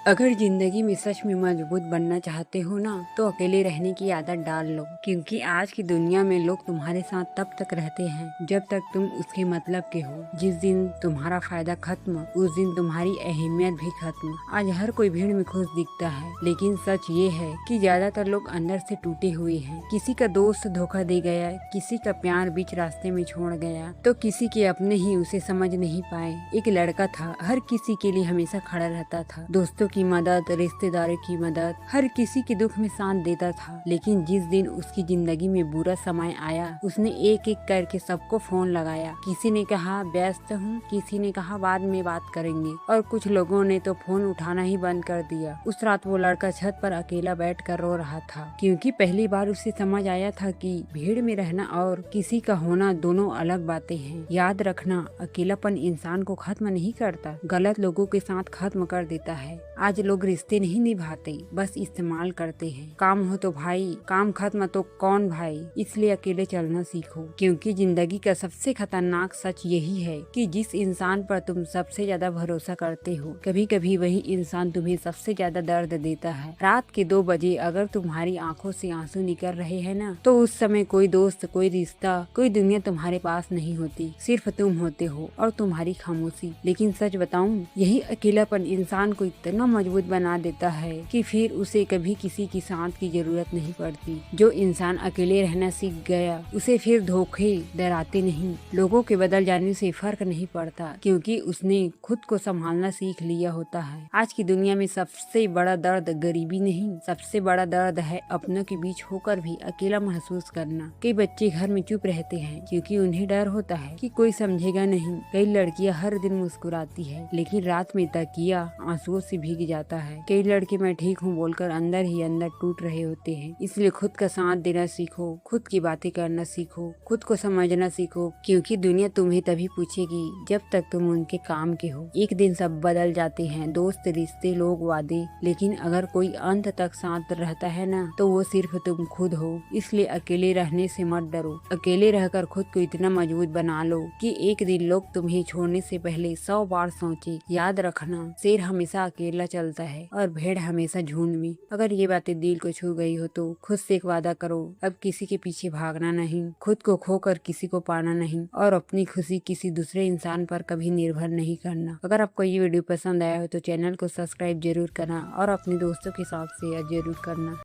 अगर जिंदगी में सच में मजबूत बनना चाहते हो ना तो अकेले रहने की आदत डाल लो, क्योंकि आज की दुनिया में लोग तुम्हारे साथ तब तक रहते हैं जब तक तुम उसके मतलब के हो। जिस दिन तुम्हारा फायदा खत्म उस दिन तुम्हारी अहमियत भी खत्म। आज हर कोई भीड़ में खुश दिखता है, लेकिन सच ये है कि ज्यादातर लोग अंदर से टूटे हुए हैं। किसी का दोस्त धोखा दे गया, किसी का प्यार बीच रास्ते में छोड़ गया, तो किसी के अपने ही उसे समझ नहीं पाए। एक लड़का था, हर किसी के लिए हमेशा खड़ा रहता था, दोस्तों की मदद, रिश्तेदारों की मदद, हर किसी के दुख में साथ देता था। लेकिन जिस दिन उसकी जिंदगी में बुरा समय आया, उसने एक एक करके सबको फोन लगाया। किसी ने कहा व्यस्त हूँ, किसी ने कहा बाद में बात करेंगे, और कुछ लोगों ने तो फोन उठाना ही बंद कर दिया। उस रात वो लड़का छत पर अकेला बैठ कर रो रहा था, क्योंकि पहली बार उसे समझ आया था कि भीड़ में रहना और किसी का होना दोनों अलग बातें हैं। याद रखना, अकेलापन इंसान को खत्म नहीं करता, गलत लोगों के साथ खत्म कर देता है। आज लोग रिश्ते नहीं निभाते, बस इस्तेमाल करते हैं। काम हो तो भाई, काम खत्म तो कौन भाई। इसलिए अकेले चलना सीखो, क्योंकि जिंदगी का सबसे खतरनाक सच यही है कि जिस इंसान पर तुम सबसे ज्यादा भरोसा करते हो, कभी कभी वही इंसान तुम्हें सबसे ज्यादा दर्द देता है। रात के 2 बजे अगर तुम्हारी आंखों से आंसू निकल रहे हैं ना, तो उस समय कोई दोस्त, कोई रिश्ता, कोई दुनिया तुम्हारे पास नहीं होती, सिर्फ तुम होते हो और तुम्हारी खामोशी। लेकिन सच बताऊं, यही अकेलापन इंसान को इतना मजबूत बना देता है कि फिर उसे कभी किसी की साथ की जरूरत नहीं पड़ती। जो इंसान अकेले रहना सीख गया, उसे फिर धोखे डराते नहीं, लोगों के बदल जाने से फर्क नहीं पड़ता, क्योंकि उसने खुद को संभालना सीख लिया होता है। आज की दुनिया में सबसे बड़ा दर्द गरीबी नहीं, सबसे बड़ा दर्द है अपनों के बीच होकर भी अकेला महसूस करना। कई बच्चे घर में चुप रहते हैं क्योंकि उन्हें डर होता है कि कोई समझेगा नहीं। कई लड़कियां हर दिन मुस्कुराती है, लेकिन रात में तकिया आंसुओं से भीग जाता है। कई लड़के मैं ठीक हूँ बोलकर अंदर ही अंदर टूट रहे होते हैं। इसलिए खुद का साथ देना सीखो, खुद की बातें करना सीखो, खुद को समझना सीखो, क्योंकि दुनिया तुम्हें तभी पूछेगी जब तक तुम उनके काम के हो। एक दिन सब बदल जाते हैं, दोस्त, रिश्ते, लोग, वादे, लेकिन अगर कोई अंत तक साथ रहता है ना, तो वो सिर्फ तुम खुद हो। इसलिए अकेले रहने से मत डरो, अकेले रहकर खुद को इतना मजबूत बना लो कि एक दिन लोग तुम्हें छोड़ने से पहले 100 बार सोचे। याद रखना, शेर हमेशा अकेला चलता है और भेड़ हमेशा झुंड में। अगर ये बातें दिल को छू गई हो तो खुद से एक वादा करो, अब किसी के पीछे भागना नहीं, खुद को खोकर किसी को पाना नहीं, और अपनी खुशी किसी दूसरे इंसान पर कभी निर्भर नहीं करना। अगर आपको ये वीडियो पसंद आया हो तो चैनल को सब्सक्राइब जरूर करना और अपने दोस्तों के साथ शेयर जरूर करना।